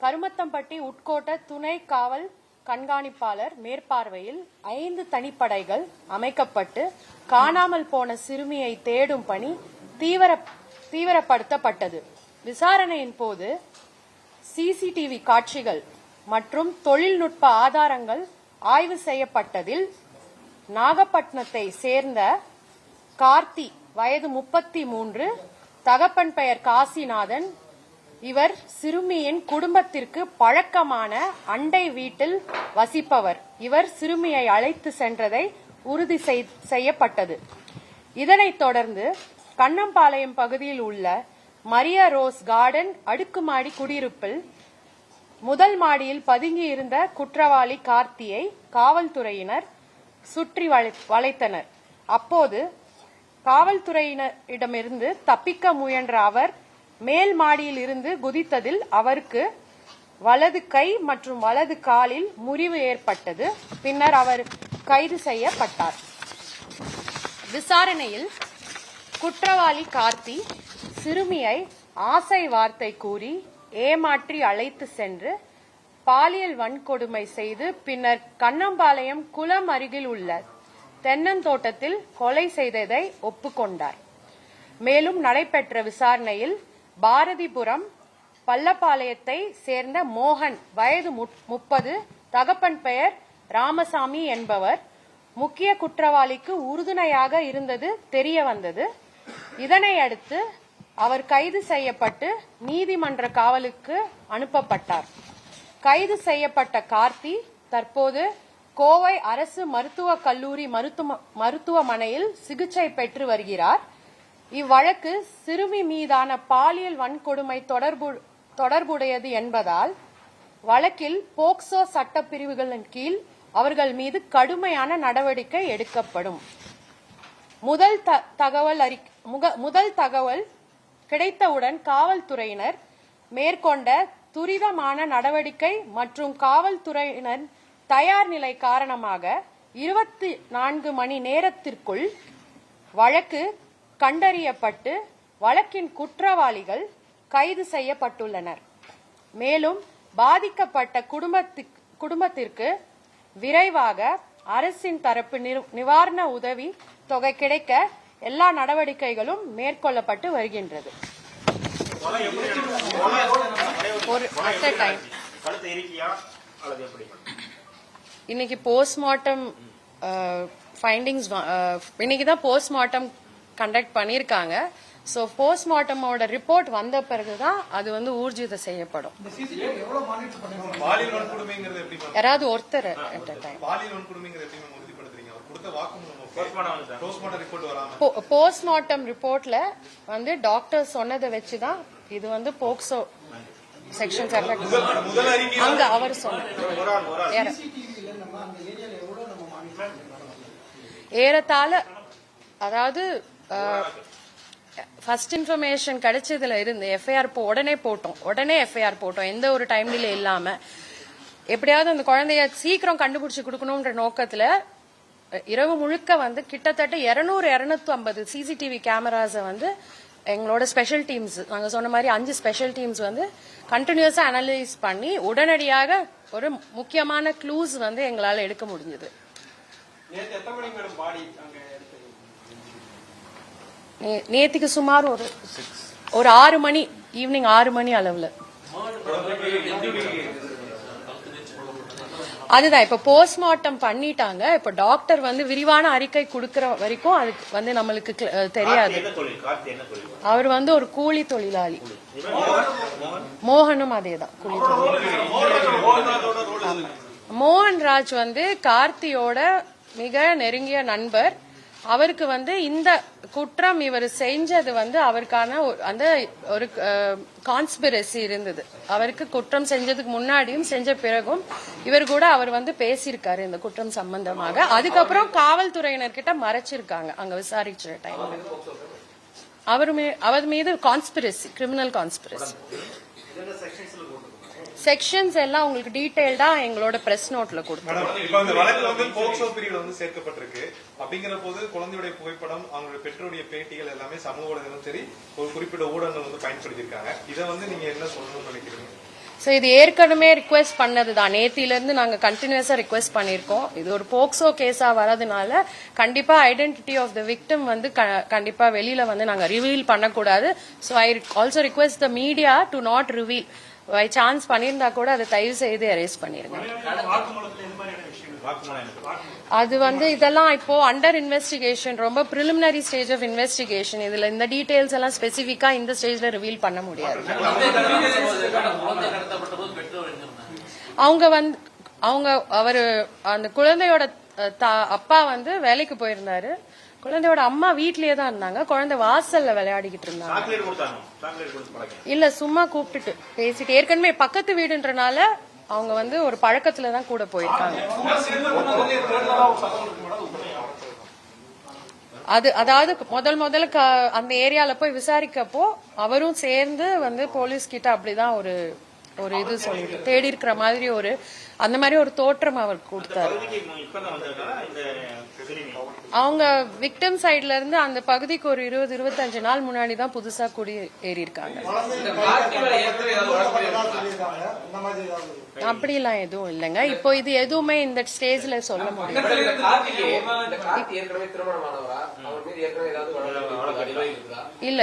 கருமத்தம்பட்டி உட்கோட்ட துணை காவல் கண்காணிப்பாளர் மேற்பார்வையில் 5 தனிப்படைகள் அமைக்கப்பட்டு காணாமல் போன சிறுமியை தேடும் பணி தீவிரப்படுத்தப்பட்டது. விசாரணையின் போது சிசிடிவி காட்சிகள் மற்றும் தொழில்நுட்ப ஆதாரங்கள் ஆய்வு செய்யப்பட்டதில் நாகப்பட்டினத்தை சேர்ந்த கார்த்தி வயது 33, தகப்பன் பெயர் காசிநாதன். இவர் சிறுமியின் குடும்பத்திற்கு பழக்கமான அண்டை வீட்டில் வசிப்பவர். இவர் சிறுமியை அழைத்து சென்றதை உறுதி செய்யப்பட்டது. இதனைத் தொடர்ந்து கண்ணம்பாளையம் பகுதியில் உள்ள மரியா ரோஸ் கார்டன் அடுக்குமாடி குடியிருப்பில் முதல் மாடியில் பதுங்கியிருந்த குற்றவாளி கார்த்தியை காவல்துறையினர் சுற்றி வளைத்தனர். அப்போது காவல்துறையினரிடமிருந்து தப்பிக்க முயன்ற அவர் மேல் மாடியில் இருந்து குதித்ததில் அவருக்கு வலது கை மற்றும் வலது காலில் முறிவு ஏற்பட்டது. பின்னர் அவர் கைது செய்யப்பட்டார். விசாரணையில் குற்றவாளி கார்த்தி சிறுமியை ஆசை வார்த்தை கூறி ஏமாற்றி அழைத்து சென்று பாலியல் வன்கொடுமை செய்து பின்னர் கண்ணம்பாளையம் குளம் அருகில் உள்ள தென்னந்தோட்டத்தில் கொலை செய்ததை ஒப்புக்கொண்டார். மேலும் நடைபெற்ற விசாரணையில் பாரதிபுரம் பள்ளப்பாளையத்தை சேர்ந்த மோகன் வயது 30, தகப்பன் பெயர் ராமசாமி என்பவர் முக்கிய குற்றவாளிக்கு உறுதுணையாக இருந்தது தெரிய வந்தது. இதனை அடுத்து அவர் கைது செய்யப்பட்டு நீதிமன்ற காவலுக்கு அனுப்பப்பட்டார். கைது செய்யப்பட்ட கார்த்தி தற்போது கோவை அரசு மருத்துவக் கல்லூரி மருத்துவமனையில் சிகிச்சை பெற்று வருகிறார். இவ்வழக்கு சிறுமி மீதான பாலியல் வன்கொடுமை தொடர்புடையது என்பதால் வழக்கில் போக்சோ சட்டப்பிரிவுகளின் கீழ் அவர்கள் மீது கடுமையான நடவடிக்கை எடுக்கப்படும். முதல் தகவல் கிடைத்தவுடன் காவல்துறையினர் மேற்கொண்ட துரிதமான நடவடிக்கை மற்றும் காவல்துறையினர் தயார் நிலை காரணமாக 24 மணி நேரத்திற்குள் வழக்கு கண்டறியப்பட்டு வழக்கின் குற்றவாளிகள் கைது செய்யப்பட்டுள்ளனர். மேலும் பாதிக்கப்பட்ட குடும்பத்திற்கு விரைவாக அரசின் தரப்பு நிவாரண உதவி தொகை கிடைக்க எல்லா நடவடிக்கைகளும் மேற்கொள்ளப்பட்டு வருகின்றது. இன்னைக்கு போஸ்ட்மார்ட்டம் ஃபைண்டிங்ஸ் இன்னைக்கு தான் போஸ்ட்மார்ட்டம் கண்டக்ட் பண்ணிருக்காங்க. சோ போஸ்ட்மார்ட்டமோட ரிப்போர்ட் வந்த பிறகுதான் அது வந்து ஊர்ஜித செய்யப்படும். யாராவது ஒருத்தர் போஸ்ட்மார்ட்டம் ரிப்போர்ட்ல வந்து டாக்டர் சொன்னதை வச்சுதான் இது வந்து போக்சோ செக்ஷன்ஸ் அங்க அவர் சொன்னார். ஏறத்தாழ அதாவது ஃபர்ஸ்ட் இன்ஃபர்மேஷன் கிடைச்சதுல இருந்து எஃப்ஐஆர் உடனே போட்டோம். எந்த ஒரு டைம் டிலே இல்லாம எப்படியாவது அந்த குழந்தைய சீக்கிரம் கண்டுபிடிச்சு கொடுக்கணும்ன்ற நோக்கத்துல இரவு முழுக்க வந்து கிட்டத்தட்ட 200-250 சிசிடிவி கேமராஸை வந்து எங்களோட ஸ்பெஷல் டீம்ஸ், நாங்க சொன்ன மாதிரி 5 ஸ்பெஷல் டீம்ஸ் வந்து கண்டினியூஸா அனலைஸ் பண்ணி உடனடியாக ஒரு முக்கியமான க்ளூஸ் வந்து எங்களால எடுக்க முடிஞ்சது. நேத்துக்கு சுமார் ஒரு 6 மணி, ஈவினிங் 6 மணி அளவுல. அதுதான் இப்ப போஸ்ட்மார்ட்டம் பண்ணிட்டாங்க. இப்ப டாக்டர் வந்து விரிவான அறிக்கை கொடுக்கற வரைக்கும் அதுக்கு வந்து நம்மளுக்கு தெரியாது. அவர் வந்து ஒரு கூலி தொழிலாளி. மோகனும் அதேதான் கூலி தொழிலாளி. மோகன்ராஜ் வந்து கார்த்தியோட மிக நெருங்கிய நண்பர். அவருக்கு வந்து இந்த குற்றம் இவர் செஞ்சது வந்து அவருக்கான அந்த ஒரு கான்ஸ்பிரசி இருந்தது. அவருக்கு குற்றம் செஞ்சதுக்கு முன்னாடியும் செஞ்ச பிறகும் இவர் கூட அவர் வந்து பேசியிருக்காரு இந்த குற்றம் சம்பந்தமாக. அதுக்கப்புறம் காவல்துறையினர்கிட்ட மறைச்சிருக்காங்க அங்க விசாரிச்ச டைம்ல. அவர் மீது கான்ஸ்பிரசி, கிரிமினல் கான்ஸ்பிரசி. செக்ஷன்ஸ் எல்லாம் உங்களுக்கு டீடைல்டா எங்களோட பிரஸ் நோட்ல கொடுத்தோம். இப்போ இந்த வழக்கு வந்து போக்சோ பிரிவுல வந்து சேர்க்கப்பட்டிருக்கு. அப்படிங்கிற போது குழந்தையுடைய புகைப்படம், அவங்களுடைய பெற்றோருடைய பேட்டிகள் எல்லாமே சமூக ஊடகங்களும் சரி ஒரு குறிப்பிட்ட ஊடகங்கள் வந்து பயன்படுத்தியிருக்காங்க. இதை வந்து நீங்க என்ன சொல்லணும்னு நினைக்கிறீங்க? ஸோ இது ஏற்கனவே ரிக்வெஸ்ட் பண்ணது தான். நேத்திலிருந்து நாங்கள் கண்டினியூஸா ரிக்வெஸ்ட் பண்ணியிருக்கோம். இது ஒரு போக்சோ கேஸா வரதுனால கண்டிப்பா ஐடென்டிட்டி ஆஃப் த விக்டிம் வந்து கண்டிப்பா வெளியில வந்து நாங்கள் ரிவீல் பண்ணக்கூடாது. So I also request the media to not reveal. By chance பண்ணியிருந்தா கூட அதை தயவு செய்து எரேஸ் பண்ணிருங்க. அது வந்து இதெல்லாம் இப்போ அண்டர் இன்வெஸ்டிகேஷன், ரொம்ப பிரிலிமினரி ஸ்டேஜ் ஆஃப் இன்வெஸ்டிகேஷன். இதுல இந்த டீடைல்ஸ் எல்லாம் ஸ்பெசிபிக்கா இந்த ஸ்டேஜ்ல ரிவீல் பண்ண முடியாது. அவரு அந்த குழந்தையோட அப்பா வந்து வேலைக்கு போயிருந்தாரு. குழந்தையோட அம்மா வீட்லயே தான் இருந்தாங்க. குழந்தை வாசல்ல விளையாடிக்கிட்டு இருந்தாங்க. இல்ல சும்மா கூப்பிட்டுட்டு பேசிட்டு, ஏற்கனவே பக்கத்து வீடுன்றனால அவங்க வந்து ஒரு பழக்கத்துல தான் கூட போயிருக்காங்க. அதாவது முதல்ல அந்த ஏரியால போய் விசாரிக்கப்போ அவரும் சேர்ந்து வந்து போலீஸ் கிட்ட அப்படிதான் ஒரு இது சொல்லிட்டு தேடி இருக்கிற மாதிரி அந்த மாதிரி ஒரு தோற்றம் அவர் கொடுத்தாரு. அவங்க விக்டிம் சைட்ல இருந்து அந்த பகுதிக்கு ஒரு 20-25 நாள் முன்னாடி தான் புதுசா குடி ஏறி இருக்காங்க. அப்படிலாம் எதுவும் இல்லைங்க. இப்போ இது எதுவுமே இந்த ஸ்டேஜ்ல சொல்ல முடியும். இல்ல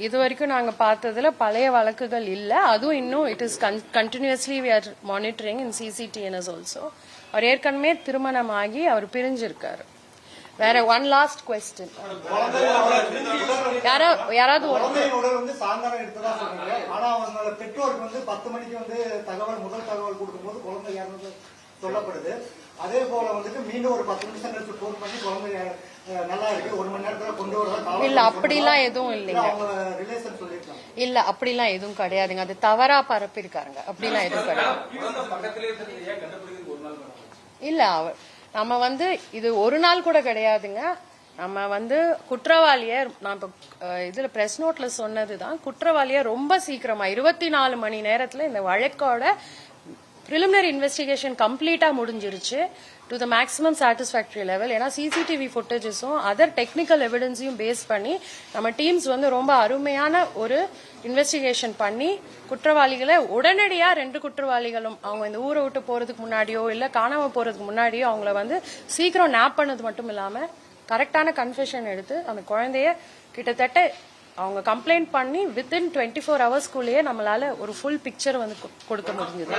இது வரைக்கும் நாங்க பார்த்ததுல பழைய வழக்குகள் இல்ல. அதுவும் இன்னும் it is continuously we are monitoring in CCTNS also. அவர் ஏற்கனவே திருமணமாகி அவர் பிரிஞ்சிருக்காரு. வேற ஒன் லாஸ்ட் கொஸ்டின். யாராவது பெற்றோருக்கு வந்து 10 மணிக்கு வந்து முதல் தகவல் கொடுக்கும்போது குழந்தை சொல்லப்படுது. அதே போல வந்துட்டு மீண்டும் ஒரு 10 நிமிஷம் கழிச்சு போன் பண்ணி குழந்தை நல்லா இருக்கு 1 மணி நேரத்துல கொண்டு வரலாம். இல்ல அப்படிலாம் எதுவும் இல்லைங்க. இல்ல அப்படிலாம் எதுவும் கிடையாதுங்க. அது தவறா பரப்பிருக்காருங்க. அப்படிலாம் எதுவும் கிடையாது. இல்ல நம்ம வந்து இது ஒரு நாள் கூட கிடையாதுங்க. நம்ம வந்து குற்றவாளிய நான் இப்ப இதுல பிரஸ் நோட்ல சொன்னதுதான், குற்றவாளிய ரொம்ப சீக்கிரமா 24 மணி நேரத்துல இந்த வழக்கோட பிரிலிமினரி இன்வெஸ்டிகேஷன் கம்ப்ளீட்டா முடிஞ்சிருச்சு to the maximum satisfactory level. ஏன்னா CCTV ஃபுட்டேஜஸும் அதர் டெக்னிக்கல் எவிடன்ஸையும் பேஸ் பண்ணி நம்ம டீம்ஸ் வந்து ரொம்ப அருமையான ஒரு இன்வெஸ்டிகேஷன் பண்ணி குற்றவாளிகளை உடனடியா 2 குற்றவாளிகளும் அவங்க இந்த ஊரை விட்டு போறதுக்கு முன்னாடியோ இல்ல காணாம போறதுக்கு முன்னாடியோ அவங்கள வந்து சீக்கிரம் நேப் பண்ணது மட்டும் இல்லாம கரெக்டான கன்ஃபெஷன் எடுத்து அந்த குழந்தைய கிட்டத்தட்ட அவங்க கம்ப்ளைண்ட் பண்ணி வித்தின் 24 ஹவர்ஸ்க்குள்ளேயே நம்மளால ஒரு ஃபுல் பிக்சர் வந்து கொடுக்க முடிஞ்சது.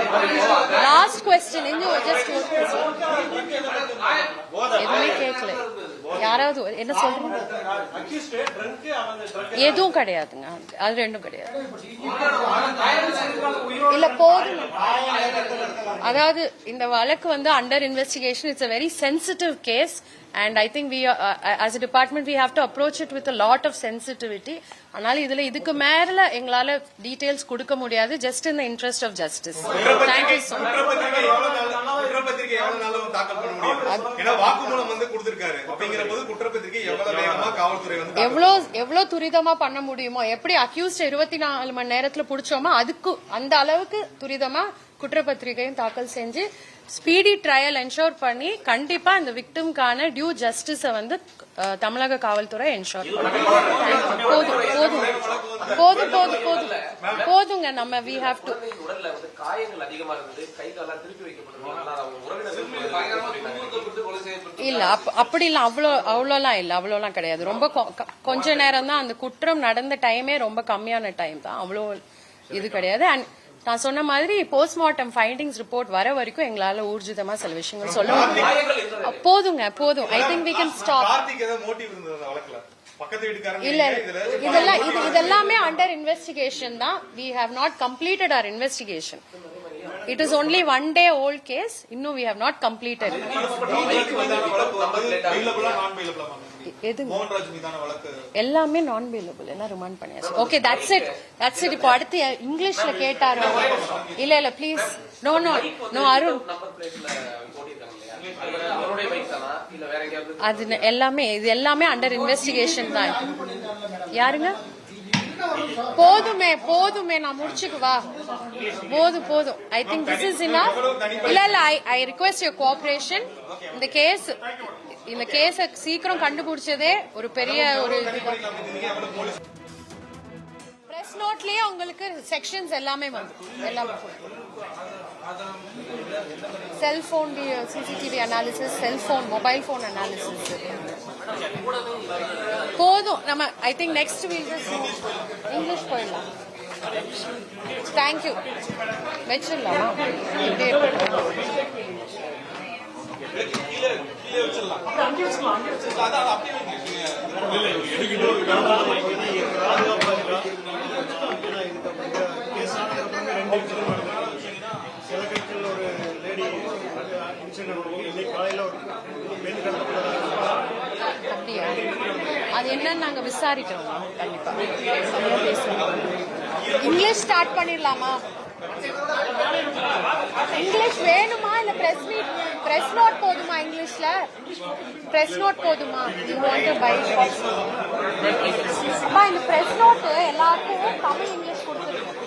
லாஸ்ட் கொஸ்டின் எதுவுமே கேட்கல. யாராவது என்ன சொல்றீங்க? எதுவும் கிடையாதுங்க. அது ரெண்டும் கிடையாது. இல்ல போதும். அதாவது இந்த வழக்கு வந்து under investigation. It's a very sensitive case and I think we as a department we have to approach it with a lot of sensitivity. ஆனால் இதுக்கு மேல எங்களால டீடைல்ஸ் கொடுக்க முடியாது. just in the interest of justice. Thank you so much. குற்றப்பத்திரிகை எவ்வளவு நாளும் தாக்கல் பண்ண முடியும்? ஏன்னா வாக்குமூலம் வந்து கொடுத்திருக்காரு. அப்படிங்கறபோது குற்றப்பத்திரிகை எவ்வளவு வேகமா காவல்துறை வந்து எவ்வளவு துரிதமா பண்ண முடியுமோ, எப்படி அக்யூஸ்ட் 24 மணி நேரத்துல புடிச்சோமோ அதுக்கு அந்த அளவுக்கு துரிதமா குற்றப்பத்திரிகையும் தாக்கல் செஞ்சு ஸ்பீடி ட்ரையல் என்ஷோர் பண்ணி கண்டிப்பா இந்த விக்டிம்கான டியூ ஜஸ்டிஸ வந்து தமிழக காவல்துறை என்ஷோர் பண்ணுங்க. போதுங்க. நம்ம we have to இல்ல அப்படி இல்ல. அவ்வளோலாம் கிடையாது. ரொம்ப கொஞ்ச நேரம் தான். அந்த குற்றம் நடந்த டைமே ரொம்ப கம்மியான டைம் தான். அவ்வளோ இது கிடையாது. அண்ட் நான் சொன்ன மாதிரி போஸ்ட்மார்ட்டம் ஃபைண்டிங்ஸ் ரிப்போர்ட் வர வரைக்கும் எங்களால ஊர்ஜிதமா சில விஷயங்கள் சொல்ல முடியும். போதும். I think we can stop. இல்ல இதெல்லாமே அண்டர் இன்வெஸ்டிகேஷன் தான். we have not completed our investigation. It is only 1 day old case. இன்னும் we have not completed. எல்லாமே நான் பெயிலபிள். எல்லாம் ரிமாண்ட் பண்ணியாச்சு. Okay, that's it. இப்போ அடுத்து இங்கிலீஷ்ல கேட்டாரு. இல்ல ப்ளீஸ். நோ அருண், அது இது எல்லாமே அண்டர் இன்வெஸ்டிகேஷன் தான். யாருங்க? போதுமே நான் முடிச்சுக்குவா. போதும். I think this is enough. இல்ல ஐ ரிக்வெஸ்ட் யுவர் கோஆபரேஷன். இந்த கேஸ சீக்கிரம் கண்டுபிடிச்சதே ஒரு பெரிய ஒரு பிரஸ் நோட்லயே உங்களுக்கு செக்ஷன்ஸ் எல்லாமே வந்து எல்லாமே cellphone CCTV analysis, cellphone mobile phone analysis போதும். நம்ம I think next week English போயிடலாம். தேங்க்யூ. வச்சிடலாமா? இப்படியே அப்படியா? அது என்னன்னு நாங்க விசாரிக்கிறோம். கண்டிப்பா சரியா பேசுறோம். இங்கிலீஷ் ஸ்டார்ட் பண்ணிடலாமா? இங்கிலீஷ் வேணுமா இல்ல பிரஸ் நோட் போதுமா? இங்கிலீஷ்ல பிரஸ் நோட் போதுமா? யூ வாண்ட் டு பை அப்பா இந்த பிரஸ் நோட் எல்லாருக்கும் தமிழ் இங்கிலீஷ் கொடுத்துருக்கோம்.